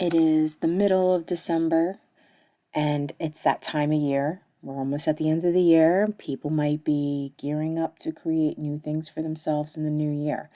It is the middle of December, and it's that time of year. We're almost at the end of the year. People might be gearing up to create new things for themselves in the new year.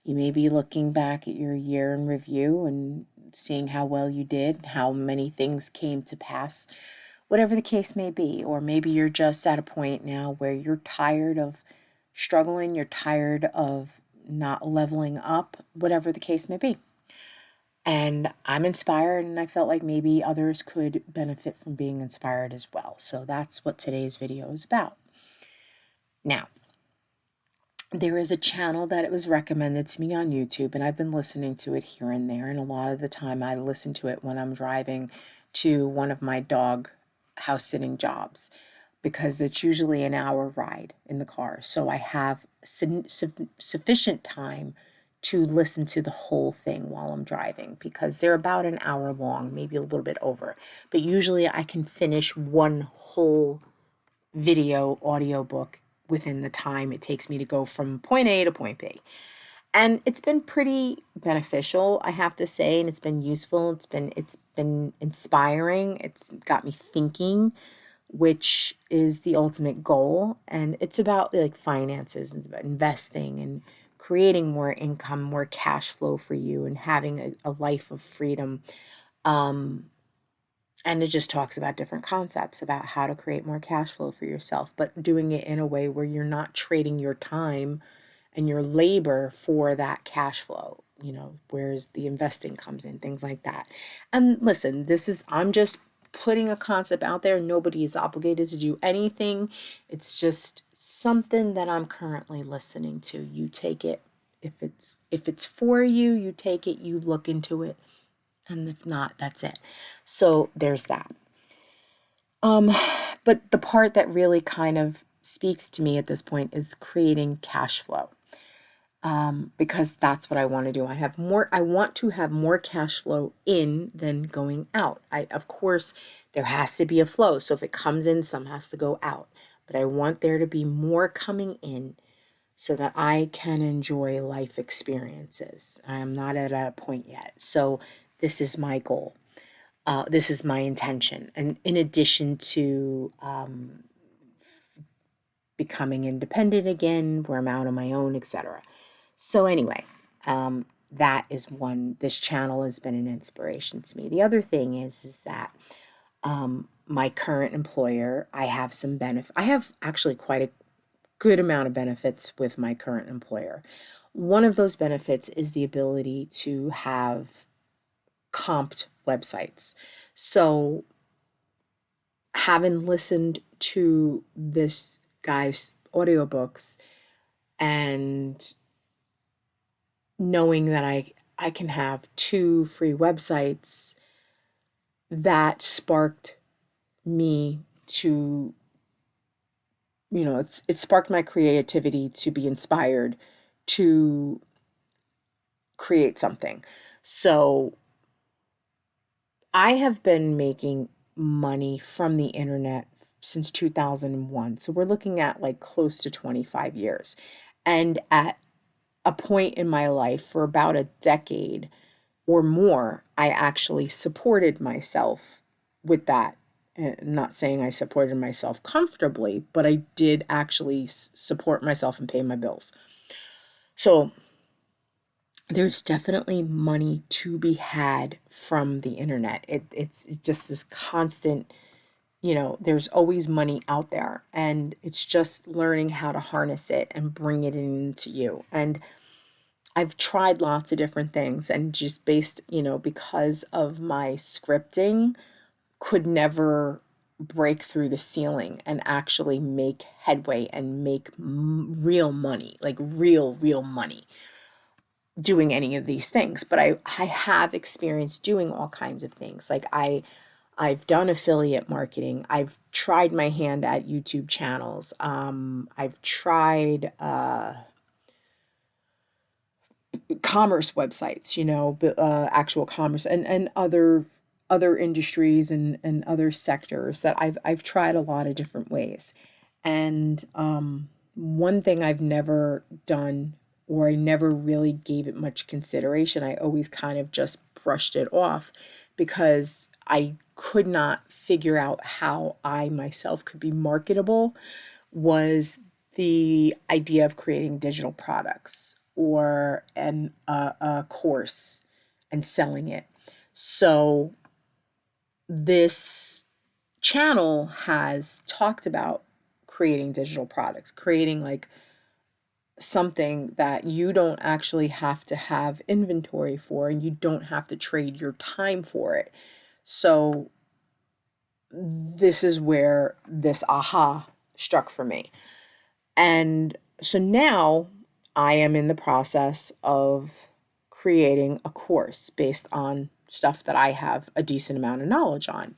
You may be looking back at your year in review and seeing how well you did, how many things came to pass, whatever the case may be. Or maybe you're just at a point now where you're tired of struggling, you're tired of not leveling up, whatever the case may be. And I'm inspired, and I felt like maybe others could benefit from being inspired as well. So that's what today's video is about. Now, there is a channel that it was recommended to me on YouTube, and I've been listening to it here and there. And a lot of the time I listen to it when I'm driving to one of my dog house sitting jobs, because it's usually an hour ride in the car. So I have sufficient time to listen to the whole thing while I'm driving, because they're about an hour long, maybe a little bit over. But usually I can finish one whole video audiobook within the time it takes me to go from point A to point B. And it's been pretty beneficial, I have to say, and it's been useful. It's been inspiring. It's got me thinking, which is the ultimate goal. And it's about like finances, it's about investing and creating more income, more cash flow for you, and having a life of freedom. And it just talks about different concepts about how to create more cash flow for yourself, but doing it in a way where you're not trading your time and your labor for that cash flow, whereas the investing comes in, things like that. And listen, I'm just putting a concept out there. Nobody is obligated to do anything. It's just something that I'm currently listening to. You take it. If it's for you, you take it, you look into it. And if not, that's it. So there's that. But the part that really kind of speaks to me at this point is creating cash flow. Because that's what I want to do. I want to have more cash flow in than going out. Of course, there has to be a flow. So if it comes in, some has to go out. But I want there to be more coming in so that I can enjoy life experiences. I am not at a point yet. So this is my goal. This is my intention. And in addition to becoming independent again, where I'm out on my own, etc. So anyway, that is one. This channel has been an inspiration to me. The other thing is that my current employer, I have some benefit. I have actually quite a good amount of benefits with my current employer. One of those benefits is the ability to have comped websites. So having listened to this guy's audiobooks and knowing that I can have 2 free websites, that sparked me to, it sparked my creativity to be inspired to create something. So I have been making money from the internet since 2001. So we're looking at like close to 25 years. And at a point in my life for about a decade or more, I actually supported myself with that. And I'm not saying I supported myself comfortably, but I did actually support myself and pay my bills. So there's definitely money to be had from the internet. It's just this constant, there's always money out there, and it's just learning how to harness it and bring it into you. And I've tried lots of different things, and just based, because of my scripting, could never break through the ceiling and actually make headway and make real money, like real money, doing any of these things. But I have experience doing all kinds of things. Like I've done affiliate marketing. I've tried my hand at YouTube channels. I've tried commerce websites, actual commerce, and other industries and other sectors that I've tried a lot of different ways. And one thing I've never done, or I never really gave it much consideration, I always kind of just brushed it off because I could not figure out how I myself could be marketable, was the idea of creating digital products or a course and selling it. So this channel has talked about creating digital products, creating like something that you don't actually have to have inventory for and you don't have to trade your time for it. So this is where this aha struck for me. And so now I am in the process of creating a course based on stuff that I have a decent amount of knowledge on.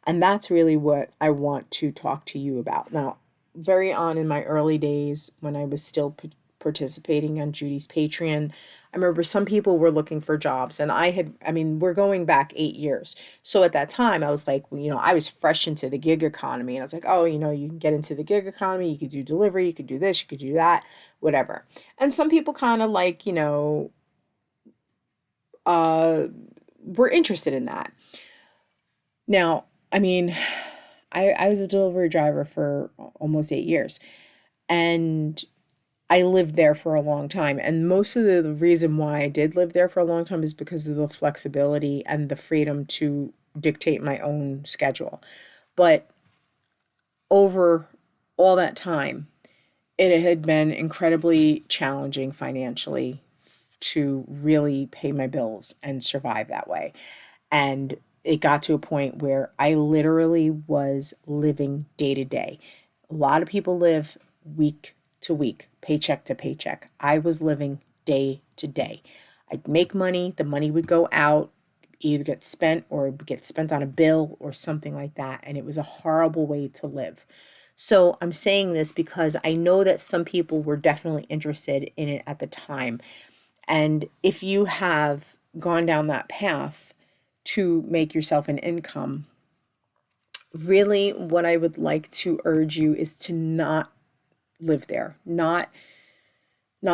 And that's really what I want to talk to you about. Now, very on in my early days when I was still participating on Judy's Patreon, I remember some people were looking for jobs, and we're going back 8 years. So at that time, I was like, I was fresh into the gig economy, and I was like, oh, you can get into the gig economy, you could do delivery, you could do this, you could do that, whatever. And some people kind of like, were interested in that. Now, I was a delivery driver for almost 8 years, and I lived there for a long time. And most of the reason why I did live there for a long time is because of the flexibility and the freedom to dictate my own schedule. But over all that time, it had been incredibly challenging financially to really pay my bills and survive that way. And it got to a point where I literally was living day to day. A lot of people live week to week, paycheck to paycheck. I was living day to day. I'd make money, the money would go out, either get spent or get spent on a bill or something like that. And it was a horrible way to live. So I'm saying this because I know that some people were definitely interested in it at the time. And if you have gone down that path to make yourself an income, really what I would like to urge you is to not live there, not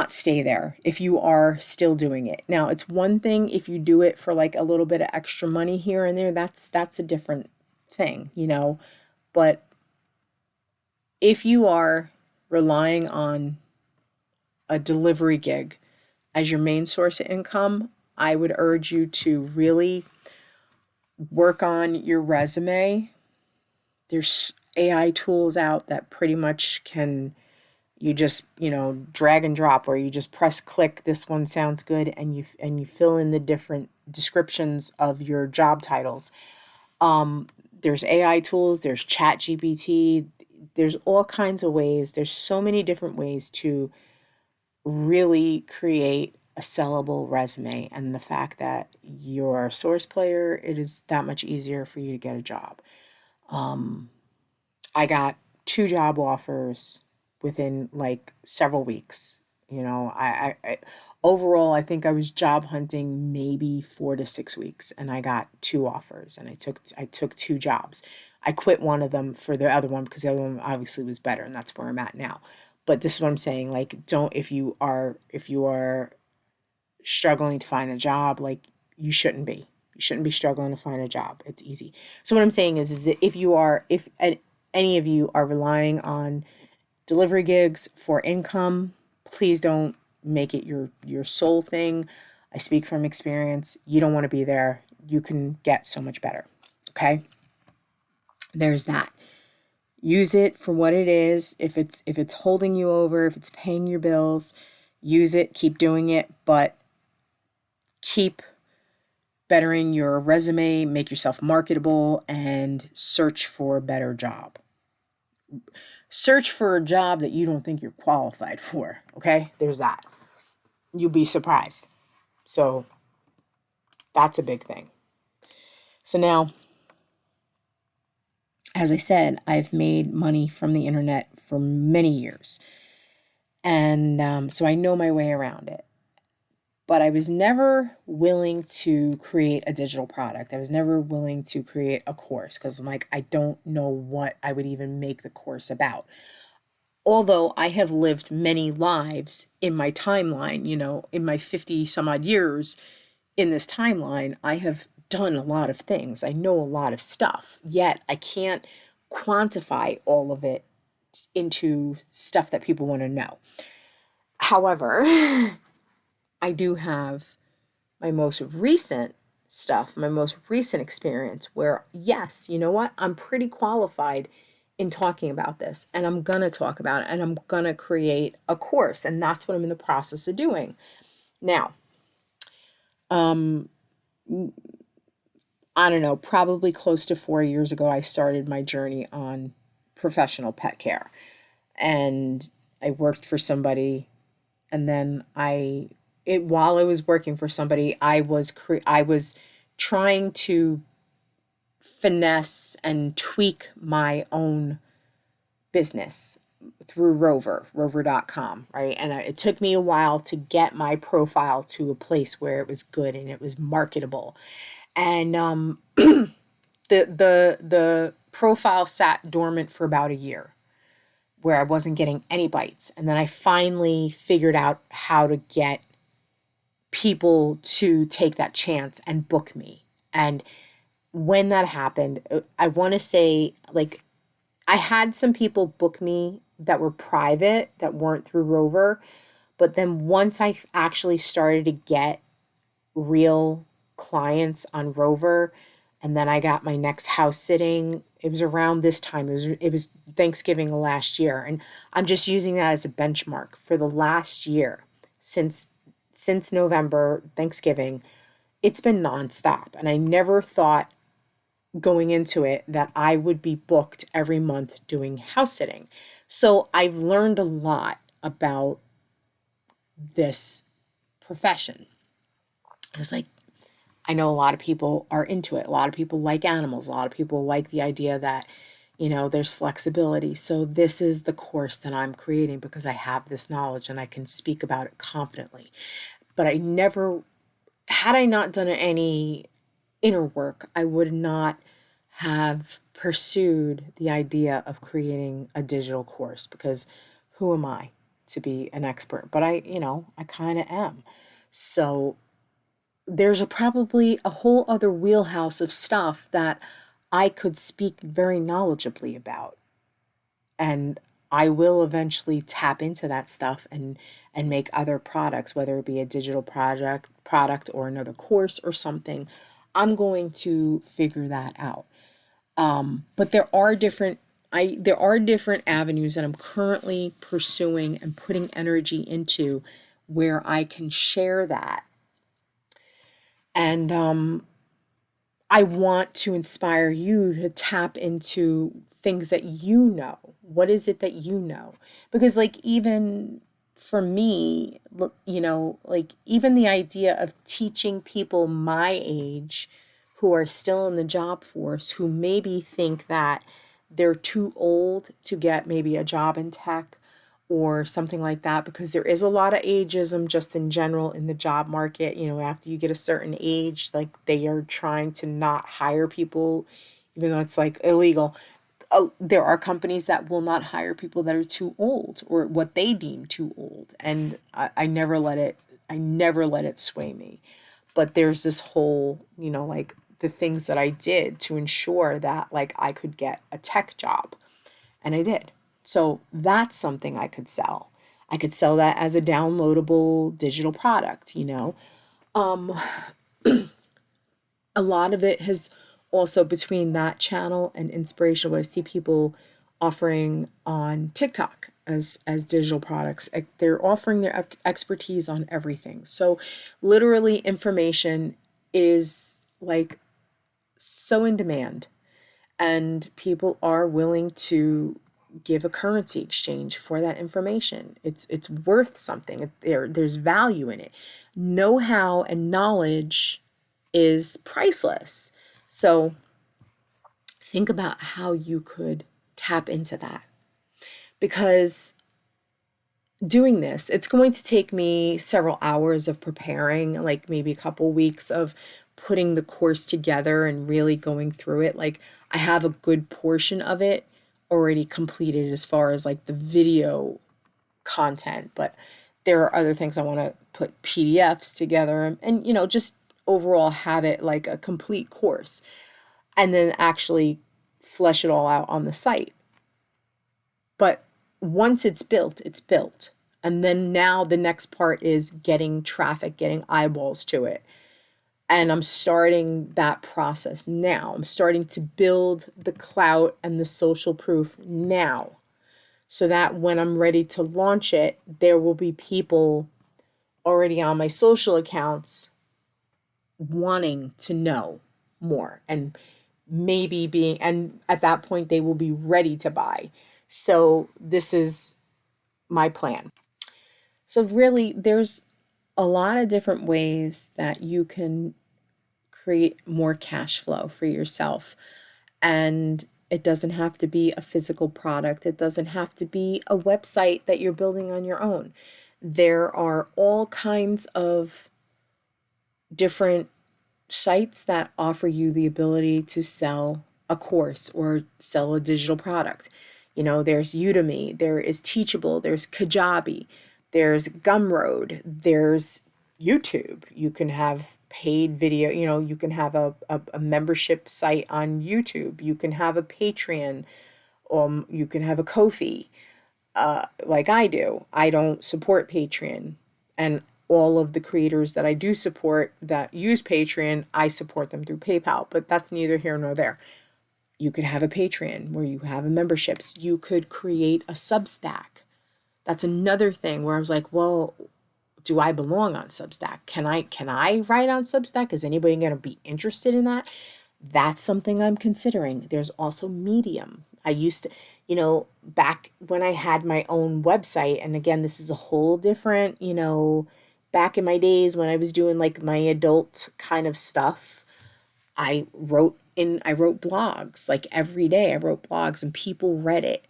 stay there if you are still doing it. Now, it's one thing if you do it for like a little bit of extra money here and there, that's a different thing, but if you are relying on a delivery gig as your main source of income, I would urge you to really work on your resume. There's AI tools out that pretty much can, you just, drag and drop, where you just press click, this one sounds good, and you fill in the different descriptions of your job titles. There's AI tools, there's ChatGPT, there's all kinds of ways. There's so many different ways to really create a sellable resume, and the fact that you're a source player, it is that much easier for you to get a job. I got 2 job offers within like several weeks. I overall, I think I was job hunting maybe 4 to 6 weeks, and I got 2 offers, and I took 2 jobs. I quit one of them for the other one because the other one obviously was better, and that's where I'm at now. But this is what I'm saying, like, don't, if you are struggling to find a job, like, you shouldn't be. You shouldn't be struggling to find a job. It's easy. So what I'm saying is that if any of you are relying on delivery gigs for income, please don't make it your sole thing. I speak from experience. You don't want to be there. You can get so much better. Okay? There's that. Use it for what it is. If it's holding you over, if it's paying your bills, use it, keep doing it, but keep bettering your resume, make yourself marketable, and search for a better job. Search for a job that you don't think you're qualified for, okay? There's that. You'll be surprised. So that's a big thing. So now, as I said, I've made money from the internet for many years. And so I know my way around it. But I was never willing to create a digital product. I was never willing to create a course because I'm like, I don't know what I would even make the course about. Although I have lived many lives in my timeline, in my 50 some odd years, in this timeline, I have done a lot of things. I know a lot of stuff, yet I can't quantify all of it into stuff that people want to know. However, I do have my most recent stuff, my most recent experience where, yes, you know what? I'm pretty qualified in talking about this, and I'm going to talk about it, and I'm going to create a course, and that's what I'm in the process of doing. Now, I don't know, probably close to 4 years ago, I started my journey on professional pet care. And I worked for somebody, and then while I was working for somebody, I was trying to finesse and tweak my own business through rover.com, right? And it took me a while to get my profile to a place where it was good and it was marketable. And the profile sat dormant for about a year where I wasn't getting any bites. And then I finally figured out how to get people to take that chance and book me. And when that happened, I want to say, like, I had some people book me that were private, that weren't through Rover. But then once I actually started to get real clients on Rover, and then I got my next house sitting, it was around this time. It was Thanksgiving of last year, and I'm just using that as a benchmark for the last year. Since November, Thanksgiving, it's been nonstop, and I never thought going into it that I would be booked every month doing house sitting. So I've learned a lot about this profession. It's like, I know a lot of people are into it. A lot of people like animals. A lot of people like the idea that, there's flexibility. So this is the course that I'm creating because I have this knowledge and I can speak about it confidently. But had I not done any inner work, I would not have pursued the idea of creating a digital course, because who am I to be an expert? But I kind of am. So there's probably a whole other wheelhouse of stuff that I could speak very knowledgeably about. And I will eventually tap into that stuff and make other products, whether it be a digital product or another course or something. I'm going to figure that out. But there are different avenues that I'm currently pursuing and putting energy into where I can share that. And I want to inspire you to tap into things that you know. What is it that you know? Because, like, even for me, like, even the idea of teaching people my age who are still in the job force, who maybe think that they're too old to get maybe a job in tech or something like that, because there is a lot of ageism just in general in the job market. After you get a certain age, like, they are trying to not hire people, even though it's like illegal. There are companies that will not hire people that are too old or what they deem too old. And I never let it sway me. But there's this whole, like, the things that I did to ensure that, like, I could get a tech job, and I did. So that's something I could sell. I could sell that as a downloadable digital product. A lot of it has also, between that channel and inspiration, what I see people offering on TikTok as digital products. They're offering their expertise on everything. So literally, information is, like, so in demand, and people are willing to give a currency exchange for that information. It's worth something. There's value in it. Know-how and knowledge is priceless. So think about how you could tap into that. Because doing this, it's going to take me several hours of preparing, like maybe a couple weeks of putting the course together and really going through it. Like, I have a good portion of it already completed as far as, like, the video content, but there are other things I want to put PDFs together and just overall have it like a complete course, and then actually flesh it all out on the site. But once it's built, it's built. And then now the next part is getting traffic, getting eyeballs to it. And I'm starting that process now. I'm starting to build the clout and the social proof now, so that when I'm ready to launch it, there will be people already on my social accounts wanting to know more, and maybe being, and at that point they will be ready to buy. So this is my plan. So really, there's a lot of different ways that you can create more cash flow for yourself. And it doesn't have to be a physical product. It doesn't have to be a website that you're building on your own. There are all kinds of different sites that offer you the ability to sell a course or sell a digital product. You know, there's Udemy, there is Teachable, there's Kajabi, there's Gumroad, there's YouTube. You can have paid video, you know, you can have a membership site on YouTube. You can have a Patreon, you can have a Ko-fi, like I do. I don't support Patreon, and all of the creators that I do support that use Patreon, I support them through PayPal, but that's neither here nor there. You could have a Patreon where you have memberships. You could create a Substack. That's another thing where I was like, well, do I belong on Substack? Can I write on Substack? Is anybody going to be interested in that? That's something I'm considering. There's also Medium. I used to, you know, back when I had my own website, and again, this is a whole different, you know, back in my days when I was doing like my adult kind of stuff, I wrote blogs. Like every day I wrote blogs and people read it.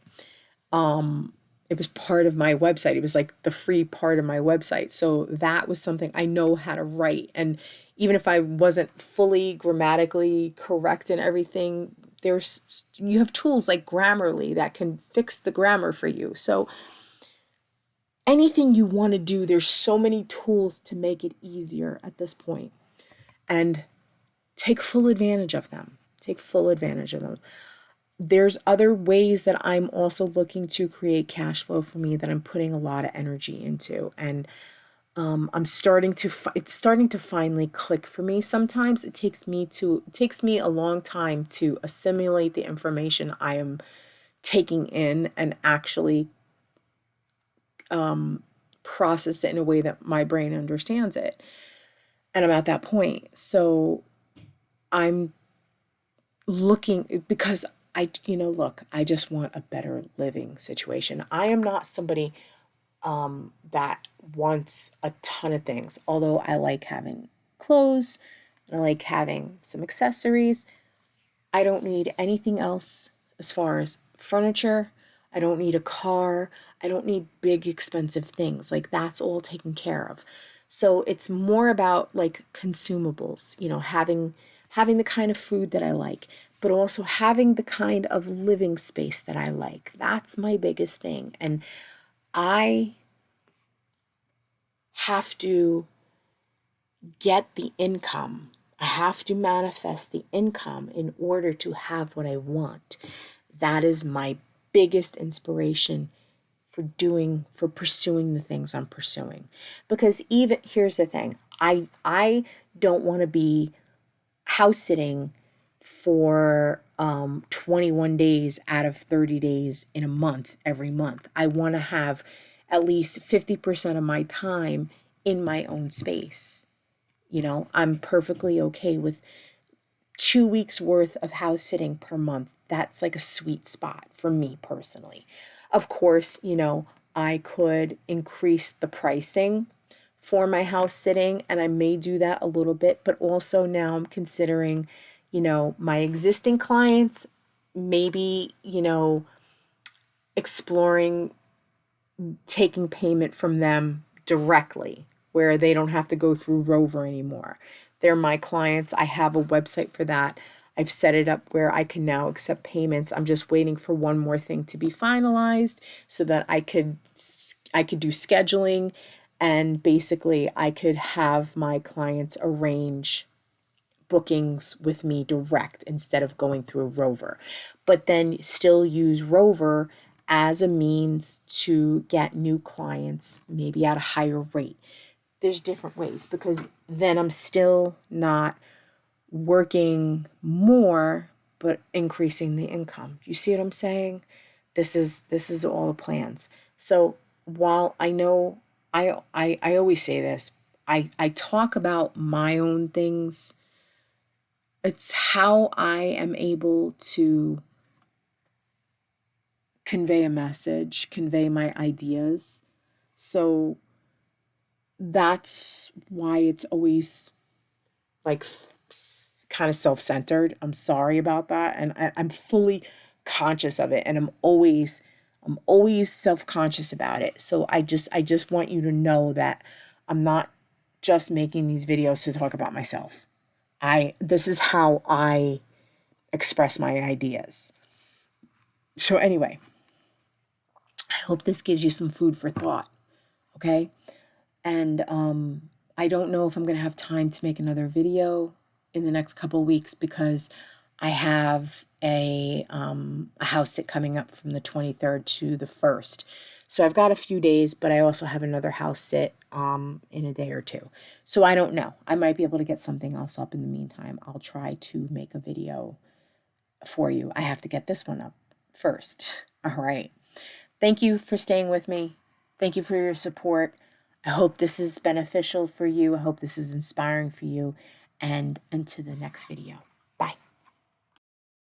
It was part of my website. It was like the free part of my website. So that was something I know how to write. And even if I wasn't fully grammatically correct and everything, you have tools like Grammarly that can fix the grammar for you. So anything you want to do, there's so many tools to make it easier at this point. And take full advantage of them. Take full advantage of them. There's other ways that I'm also looking to create cash flow for me that I'm putting a lot of energy into. And it's starting to finally click for me. Sometimes it takes me a long time to assimilate the information I am taking in and actually process it in a way that my brain understands it. And I'm at that point. So I'm looking, because I just want a better living situation. I am not somebody that wants a ton of things, although I like having clothes, I like having some accessories. I don't need anything else as far as furniture. I don't need a car. I don't need big expensive things. Like that's all taken care of. So it's more about like consumables, you know, having the kind of food that I like, but also having the kind of living space that I like. That's my biggest thing. And I have to get the income. I have to manifest the income in order to have what I want. That is my biggest inspiration for pursuing the things I'm pursuing. Because even, here's the thing, I don't want to be house sitting for 21 days out of 30 days in a month, every month. I want to have at least 50% of my time in my own space. You know, I'm perfectly okay with 2 weeks worth of house sitting per month. That's like a sweet spot for me personally. Of course, you know, I could increase the pricing for my house sitting, and I may do that a little bit, but also now I'm considering, you know, my existing clients, maybe, you know, exploring taking payment from them directly where they don't have to go through Rover anymore. They're my clients. I have a website for that. I've set it up where I can now accept payments. I'm just waiting for one more thing to be finalized so that I could do scheduling And basically, I could have my clients arrange bookings with me direct instead of going through Rover, but then still use Rover as a means to get new clients, maybe at a higher rate. There's different ways, because then I'm still not working more but increasing the income. You see what I'm saying? This is all the plans. So while I know I always say this, I talk about my own things. It's how I am able to convey a message, convey my ideas. So that's why it's always like kind of self-centered. I'm sorry about that, and I'm fully conscious of it, and I'm always self-conscious about it. So I just want you to know that I'm not just making these videos to talk about myself. This is how I express my ideas. So anyway, I hope this gives you some food for thought, okay? And I don't know if I'm going to have time to make another video in the next couple of weeks, because I have a house sit coming up from the 23rd to the 1st. So I've got a few days, but I also have another house sit in a day or two. So I don't know. I might be able to get something else up in the meantime. I'll try to make a video for you. I have to get this one up first. All right. Thank you for staying with me. Thank you for your support. I hope this is beneficial for you. I hope this is inspiring for you. And until the next video. Bye.